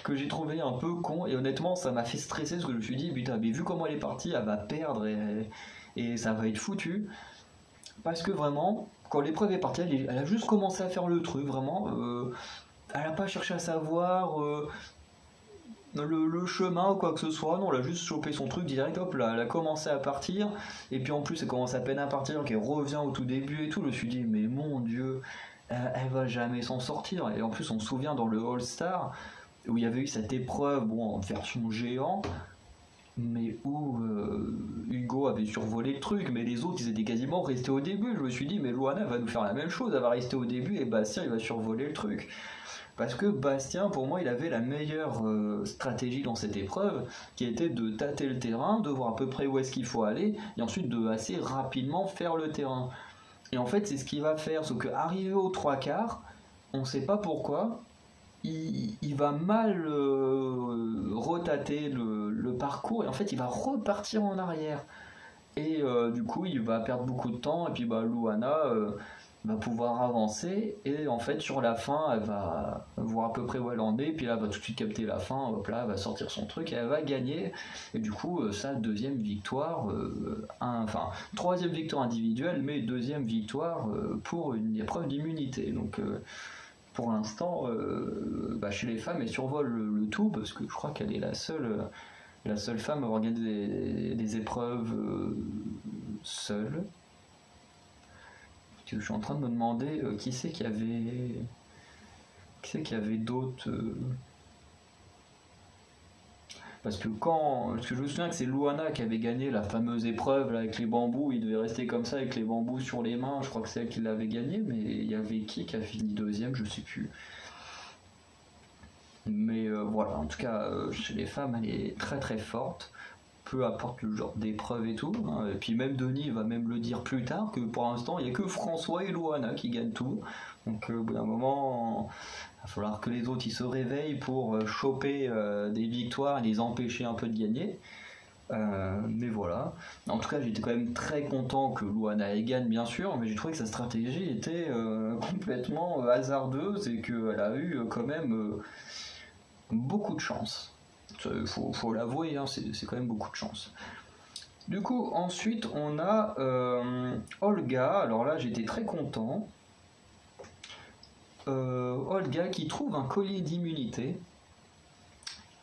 que j'ai trouvé un peu con et honnêtement ça m'a fait stresser parce que je me suis dit putain mais vu comment elle est partie elle va perdre et ça va être foutu parce que vraiment quand l'épreuve est partie elle a juste commencé à faire le truc vraiment elle a pas cherché à savoir le chemin ou quoi que ce soit, non, elle a juste chopé son truc direct, hop là, elle a commencé à partir, et puis en plus elle commence à peine à partir, qu'elle revient au tout début et tout, je me suis dit, mais mon dieu, elle va jamais s'en sortir, et en plus on se souvient dans le All-Star, où il y avait eu cette épreuve, bon, en version géant, mais où Hugo avait survolé le truc, mais les autres ils étaient quasiment restés au début. Je me suis dit, mais Loana va nous faire la même chose, elle va rester au début et Bastien il va survoler le truc. Parce que Bastien, pour moi, il avait la meilleure stratégie dans cette épreuve, qui était de tâter le terrain, de voir à peu près où est-ce qu'il faut aller, et ensuite de assez rapidement faire le terrain. Et en fait, c'est ce qu'il va faire, sauf qu'arrivé aux trois quarts, on ne sait pas pourquoi, il va mal retater le parcours, et en fait, il va repartir en arrière. Et du coup, il va perdre beaucoup de temps, et puis Loana va pouvoir avancer, et en fait sur la fin elle va voir à peu près où elle en est, puis là elle va tout de suite capter la fin, hop là elle va sortir son truc et elle va gagner, et du coup sa deuxième victoire, troisième victoire individuelle mais deuxième victoire pour une épreuve d'immunité. Donc pour l'instant chez les femmes elle survole le tout, parce que je crois qu'elle est la seule femme à avoir gagné des épreuves seule. Je suis en train de me demander qui c'est qu'il y avait d'autres. Parce que je me souviens que c'est Loana qui avait gagné la fameuse épreuve là, avec les bambous, il devait rester comme ça avec les bambous sur les mains, je crois que c'est elle qui l'avait gagné, mais il y avait qui a fini deuxième, je sais plus. Mais voilà, en tout cas, chez les femmes, elle est très très forte. Peu importe le genre d'épreuve et tout, hein. Et puis même Denis va même le dire plus tard que pour l'instant il n'y a que François et Loana qui gagnent tout, donc au bout d'un moment il va falloir que les autres ils se réveillent pour choper des victoires et les empêcher un peu de gagner, mais voilà. En tout cas j'étais quand même très content que Loana gagne bien sûr, mais j'ai trouvé que sa stratégie était complètement hasardeuse et qu'elle a eu quand même beaucoup de chance. Faut l'avouer, hein, c'est quand même beaucoup de chance. Du coup, ensuite, on a Olga. Alors là, j'étais très content. Olga qui trouve un collier d'immunité.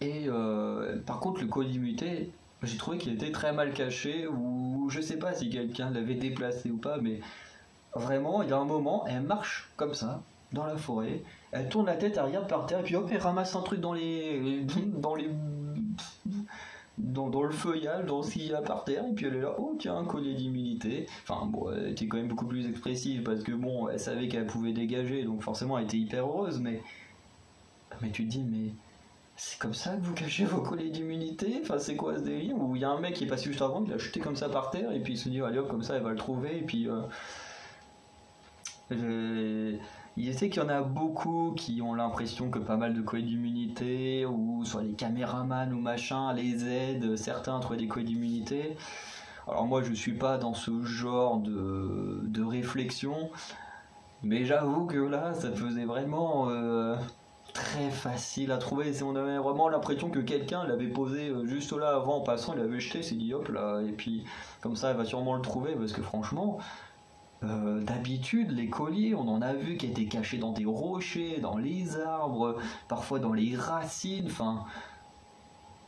Et par contre, le collier d'immunité, j'ai trouvé qu'il était très mal caché. Ou je sais pas si quelqu'un l'avait déplacé ou pas, mais vraiment, il y a un moment, elle marche comme ça dans la forêt, elle tourne la tête, elle regarde par terre, et puis hop, elle ramasse un truc dans le feuillage, dans ce qu'il y a par terre, et puis elle est là, oh tiens, un collier d'immunité. Enfin bon, elle était quand même beaucoup plus expressive, parce que bon, elle savait qu'elle pouvait dégager, donc forcément elle était hyper heureuse, mais tu te dis, mais c'est comme ça que vous cachez vos colliers d'immunité? Enfin, c'est quoi ce délire? Où il y a un mec qui est passé juste avant, il l'a jeté comme ça par terre, et puis il se dit, allez hop, comme ça elle va le trouver, et puis il sait qu'il y en a beaucoup qui ont l'impression que pas mal de colliers d'immunité, ou soit les caméramans ou machin, les aident certains à trouver des colliers d'immunité. Alors moi je suis pas dans ce genre de réflexion, mais j'avoue que là ça faisait vraiment très facile à trouver. On avait vraiment l'impression que quelqu'un l'avait posé juste là avant en passant, il l'avait jeté, s'est dit hop là, et puis comme ça elle va sûrement le trouver, parce que franchement d'habitude, les colliers, on en a vu qui étaient cachés dans des rochers, dans les arbres, parfois dans les racines. Enfin,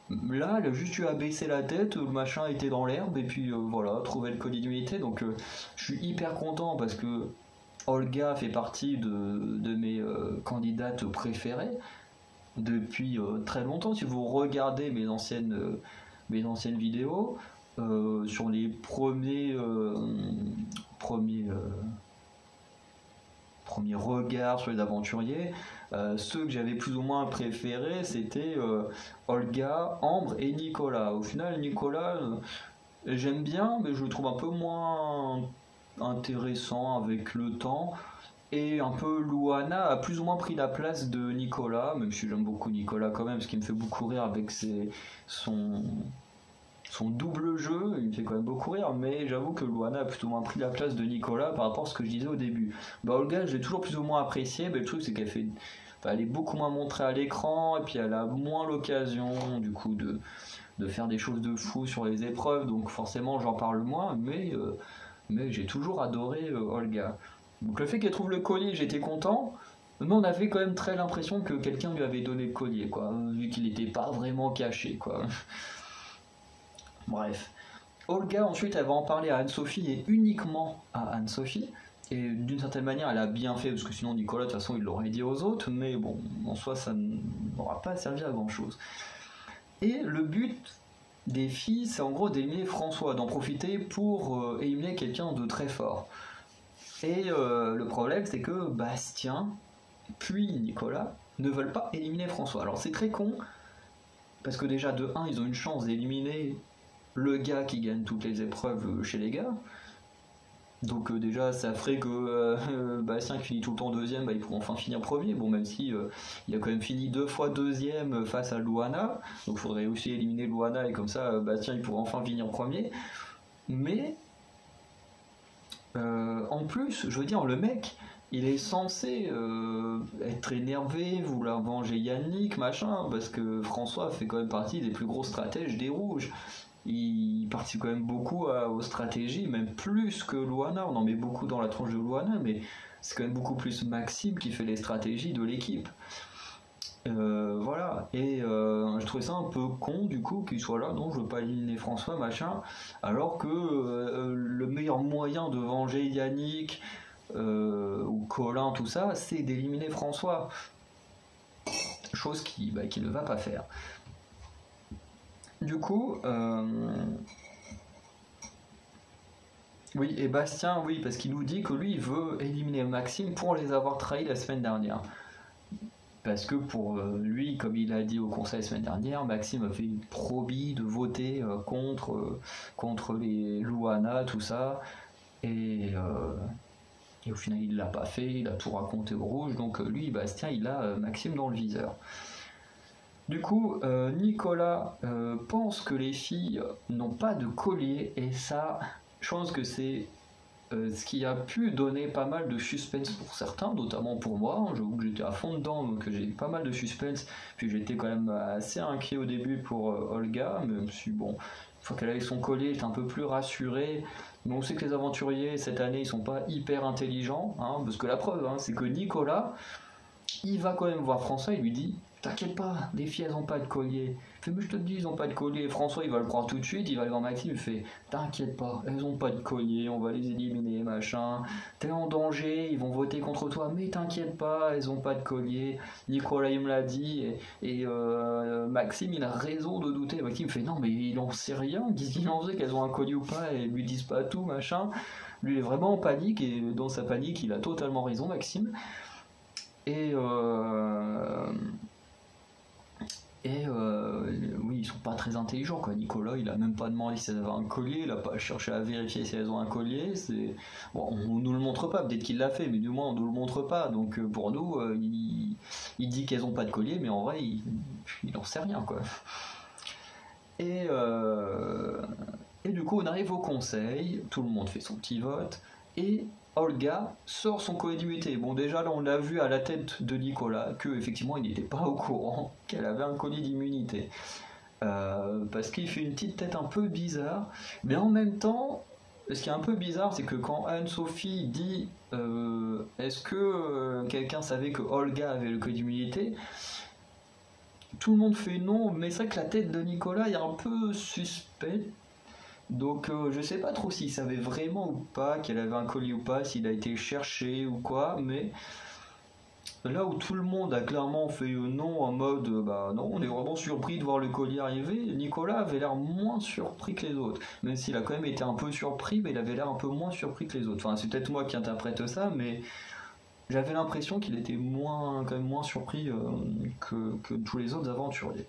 là, elle a juste eu à baisser la tête, le machin était dans l'herbe, et puis voilà, trouver le collier d'immunité. Donc, je suis hyper content parce que Olga fait partie de mes candidates préférées depuis très longtemps. Si vous regardez mes anciennes vidéos, sur les premiers regards sur les aventuriers, ceux que j'avais plus ou moins préférés, c'était Olga, Ambre et Nicolas. Au final, Nicolas, j'aime bien, mais je le trouve un peu moins intéressant avec le temps. Et un peu Loana a plus ou moins pris la place de Nicolas, même si j'aime beaucoup Nicolas quand même, ce qui me fait beaucoup rire avec son double jeu, il me fait quand même beaucoup rire, mais j'avoue que Loana a plutôt moins pris la place de Nicolas par rapport à ce que je disais au début. Olga, je l'ai toujours plus ou moins appréciée, mais le truc c'est elle est beaucoup moins montrée à l'écran, et puis elle a moins l'occasion du coup de faire des choses de fou sur les épreuves, donc forcément j'en parle moins, mais j'ai toujours adoré Olga. Donc le fait qu'elle trouve le collier, j'étais content, mais on avait quand même très l'impression que quelqu'un lui avait donné le collier, quoi, vu qu'il n'était pas vraiment caché, quoi. Bref. Olga, ensuite, elle va en parler à Anne-Sophie, et uniquement à Anne-Sophie. Et d'une certaine manière, elle a bien fait, parce que sinon Nicolas, de toute façon, il l'aurait dit aux autres, mais bon, en soi, ça n'aura pas servi à grand-chose. Et le but défi, c'est en gros d'éliminer François, d'en profiter pour éliminer quelqu'un de très fort. Et le problème, c'est que Bastien, puis Nicolas, ne veulent pas éliminer François. Alors c'est très con, parce que déjà de 1, ils ont une chance d'éliminer le gars qui gagne toutes les épreuves chez les gars. Donc déjà ça ferait que Bastien qui finit tout le temps deuxième, il pourrait enfin finir premier. Bon, même si il a quand même fini 2 fois deuxième face à Luana, donc il faudrait aussi éliminer Luana et comme ça Bastien il pourrait enfin finir premier. Mais en plus, je veux dire, le mec il est censé être énervé, vouloir venger Yannick, machin, parce que François fait quand même partie des plus gros stratèges des Rouges. Il participe quand même beaucoup aux stratégies, même plus que Luana. On en met beaucoup dans la tronche de Luana, mais c'est quand même beaucoup plus Maxime qui fait les stratégies de l'équipe. Voilà, et je trouvais ça un peu con du coup qu'il soit là, non je veux pas éliminer François, machin, alors que le meilleur moyen de venger Yannick ou Colin, tout ça, c'est d'éliminer François. Chose qui ne va pas faire. Du coup, oui, et Bastien, oui, parce qu'il nous dit que lui, il veut éliminer Maxime pour les avoir trahis la semaine dernière. Parce que pour lui, comme il a dit au conseil la semaine dernière, Maxime a fait une promis de voter contre les Luana, tout ça, et au final, il l'a pas fait, il a tout raconté au Rouge, donc lui, Bastien, il a Maxime dans le viseur. Du coup, Nicolas pense que les filles n'ont pas de collier, et ça, je pense que c'est ce qui a pu donner pas mal de suspense pour certains, notamment pour moi. J'avoue que j'étais à fond dedans, donc j'ai eu pas mal de suspense, puis j'étais quand même assez inquiet au début pour Olga, mais je me suis dit, bon, une fois qu'elle avait son collier, j'étais un peu plus rassuré. Mais on sait que les aventuriers, cette année, ils sont pas hyper intelligents, hein, parce que la preuve, hein, c'est que Nicolas, il va quand même voir François, il lui dit t'inquiète pas, les filles elles ont pas de collier. Il fait mais je te dis ils ont pas de collier. François il va le croire tout de suite, il va aller voir Maxime, il fait t'inquiète pas, elles ont pas de collier, on va les éliminer, machin. T'es en danger, ils vont voter contre toi, mais t'inquiète pas, elles ont pas de collier. Nicolas il me l'a dit, et Maxime il a raison de douter. Maxime fait non mais il en sait rien, qu'est-ce qu'il en sait qu'elles ont un collier ou pas, et lui disent pas tout, machin. Lui il est vraiment en panique, et dans sa panique il a totalement raison Maxime. Et oui, ils sont pas très intelligents quoi. Nicolas, il a même pas demandé si elles avaient un collier, il a pas cherché à vérifier si elles ont un collier. Bon, on nous le montre pas, peut-être qu'il l'a fait, mais du moins on nous le montre pas. Donc pour nous, il dit qu'elles ont pas de collier, mais en vrai, il en sait rien quoi. Et du coup, on arrive au conseil, tout le monde fait son petit vote, et Olga sort son collier d'immunité. Bon, déjà là on l'a vu à la tête de Nicolas que effectivement il n'était pas au courant qu'elle avait un collier d'immunité, parce qu'il fait une petite tête un peu bizarre, mais en même temps ce qui est un peu bizarre c'est que quand Anne-Sophie dit est-ce que quelqu'un savait que Olga avait le collier d'immunité, tout le monde fait non, mais c'est vrai que la tête de Nicolas est un peu suspecte. Donc je sais pas trop s'il savait vraiment ou pas qu'elle avait un collier ou pas, s'il a été cherché ou quoi, mais là où tout le monde a clairement fait non en mode bah non, on est vraiment surpris de voir le collier arriver, Nicolas avait l'air moins surpris que les autres, même s'il a quand même été un peu surpris, mais il avait l'air un peu moins surpris que les autres. Enfin c'est peut-être moi qui interprète ça, mais j'avais l'impression qu'il était quand même moins surpris que tous les autres aventuriers.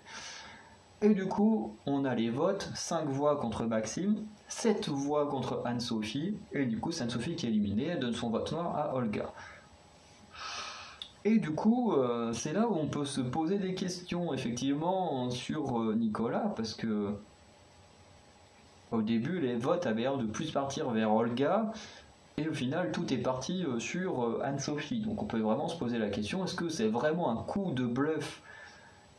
Et du coup, on a les votes, 5 voix contre Maxime, 7 voix contre Anne-Sophie, et du coup, c'est Anne-Sophie qui est éliminée, elle donne son vote noir à Olga. Et du coup, c'est là où on peut se poser des questions, effectivement, sur Nicolas, parce que au début, les votes avaient l'air de plus partir vers Olga, et au final, tout est parti sur Anne-Sophie. Donc on peut vraiment se poser la question, est-ce que c'est vraiment un coup de bluff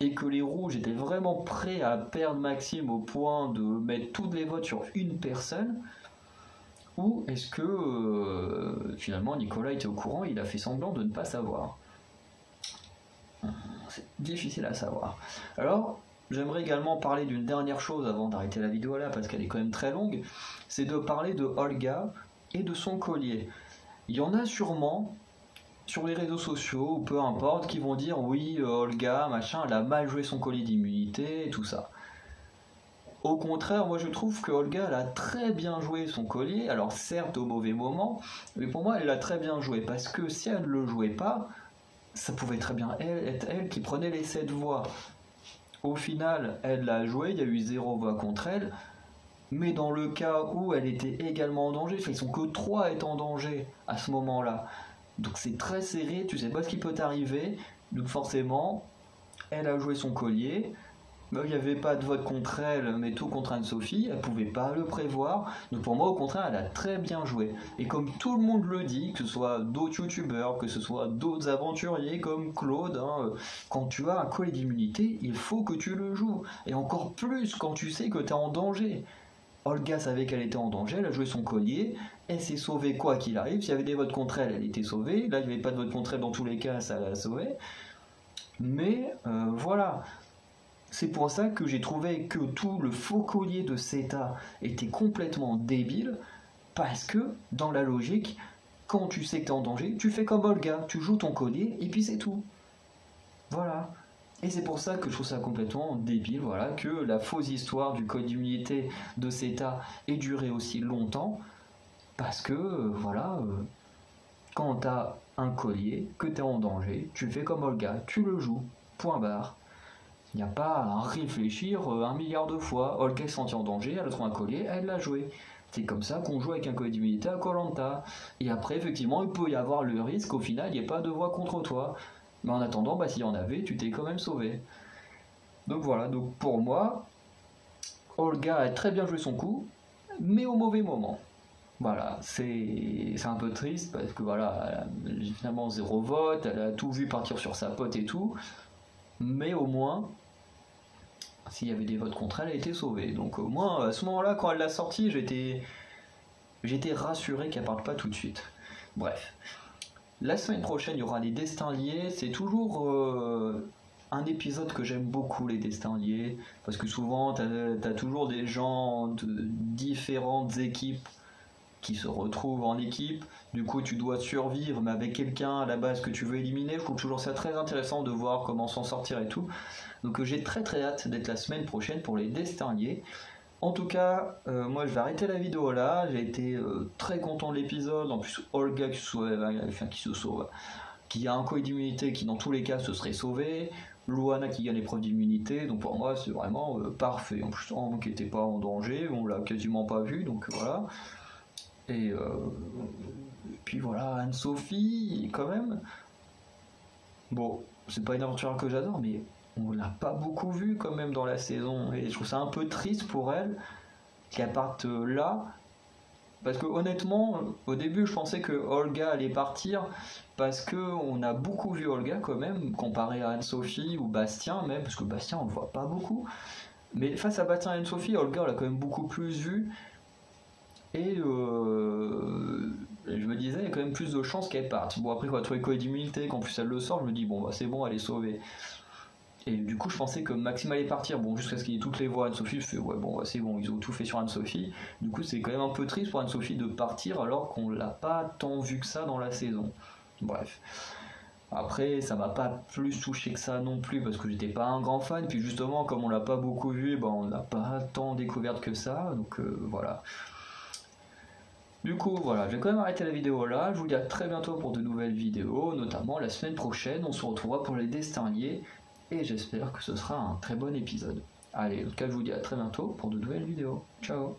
et que les rouges étaient vraiment prêts à perdre Maxime au point de mettre tous les votes sur une personne, ou est-ce que finalement Nicolas était au courant et il a fait semblant de ne pas savoir? C'est difficile à savoir. Alors j'aimerais également parler d'une dernière chose avant d'arrêter la vidéo là, parce qu'elle est quand même très longue, c'est de parler de Olga et de son collier. Il y en a sûrement sur les réseaux sociaux, ou peu importe, qui vont dire oui, Olga, machin, elle a mal joué son collier d'immunité et tout ça. Au contraire, moi je trouve que Olga elle a très bien joué son collier, alors certes au mauvais moment, mais pour moi elle l'a très bien joué, parce que si elle ne le jouait pas, ça pouvait très bien être elle qui prenait les 7 voix. Au final, elle l'a joué, il y a eu 0 voix contre elle, mais dans le cas où elle était également en danger, ils sont que 3 à être en danger à ce moment-là. Donc c'est très serré, tu sais pas ce qui peut t'arriver, donc forcément, elle a joué son collier. Il n'y avait pas de vote contre elle, mais tout contre Anne-Sophie, elle pouvait pas le prévoir. Donc pour moi, au contraire, elle a très bien joué. Et comme tout le monde le dit, que ce soit d'autres youtubeurs, que ce soit d'autres aventuriers comme Claude, hein, quand tu as un collier d'immunité, il faut que tu le joues. Et encore plus quand tu sais que tu es en danger. Olga savait qu'elle était en danger, elle a joué son collier, elle s'est sauvée quoi qu'il arrive. S'il y avait des votes contre elle, elle était sauvée. Là, il n'y avait pas de vote contre elle dans tous les cas, ça l'a sauvée. Mais voilà. C'est pour ça que j'ai trouvé que tout le faux collier de Seta était complètement débile, parce que, dans la logique, quand tu sais que t'es en danger, tu fais comme Olga, tu joues ton collier, et puis c'est tout. Voilà. Et c'est pour ça que je trouve ça complètement débile, voilà, que la fausse histoire du code d'immunité de Seta ait duré aussi longtemps, parce que, quand t'as un collier, que t'es en danger, tu fais comme Olga, tu le joues, point barre. Il n'y a pas à réfléchir 1 milliard de fois. Olga se sentit en danger, elle a trouvé un collier, elle l'a joué. C'est comme ça qu'on joue avec un collier d'immunité à Koh-Lanta. Et après, effectivement, il peut y avoir le risque qu'au final, il n'y ait pas de voix contre toi. Mais en attendant, s'il y en avait, tu t'es quand même sauvé. Donc voilà, donc pour moi, Olga a très bien joué son coup, mais au mauvais moment. Voilà, c'est un peu triste parce que voilà, elle a finalement 0 vote, elle a tout vu partir sur sa pote et tout. Mais au moins, s'il y avait des votes contre elle, elle était sauvée. Donc au moins, à ce moment-là, quand elle l'a sortie, j'étais rassuré qu'elle parte pas tout de suite. Bref. La semaine prochaine, il y aura les destins liés. C'est toujours un épisode que j'aime beaucoup, les destins liés. Parce que souvent, t'as toujours des gens de différentes équipes qui se retrouvent en équipe. Du coup, tu dois survivre, mais avec quelqu'un à la base que tu veux éliminer. Je trouve toujours ça très intéressant de voir comment s'en sortir et tout. Donc j'ai très très hâte d'être la semaine prochaine pour les destins liés. En tout cas, moi je vais arrêter la vidéo là. J'ai été très content de l'épisode. En plus, Olga qui se sauve, qui a un collier d'immunité qui dans tous les cas se serait sauvé. Luana qui gagne l'épreuve d'immunité. Donc pour moi, c'est vraiment parfait. En plus, on n'était pas en danger. On l'a quasiment pas vu. Donc voilà. Et puis voilà, Anne-Sophie, quand même. Bon, c'est pas une aventure que j'adore, mais on l'a pas beaucoup vue quand même dans la saison. Et je trouve ça un peu triste pour elle qu'elle parte là. Parce que honnêtement, au début, je pensais que Olga allait partir parce que on a beaucoup vu Olga quand même, comparé à Anne-Sophie ou Bastien même, parce que Bastien on le voit pas beaucoup. Mais face à Bastien et Anne-Sophie, Olga on l'a quand même beaucoup plus vu. Et je me disais, il y a quand même plus de chances qu'elle parte. Bon, après, quand elle trouve le collier d'immunité, qu'en plus elle le sort, je me dis, bon, c'est bon, elle est sauvée. Et du coup, je pensais que Maxime allait partir. Bon, jusqu'à ce qu'il y ait toutes les voix Anne-Sophie, je fais, ouais, bon, c'est bon, ils ont tout fait sur Anne-Sophie. Du coup, c'est quand même un peu triste pour Anne-Sophie de partir alors qu'on l'a pas tant vu que ça dans la saison. Bref. Après, ça m'a pas plus touché que ça non plus parce que j'étais pas un grand fan. Puis justement, comme on l'a pas beaucoup vu, on n'a pas tant découvert que ça. Donc voilà. Du coup, voilà, je vais quand même arrêter la vidéo là. Je vous dis à très bientôt pour de nouvelles vidéos, notamment la semaine prochaine. On se retrouvera pour les destins liés et j'espère que ce sera un très bon épisode. Allez, en tout cas, je vous dis à très bientôt pour de nouvelles vidéos. Ciao!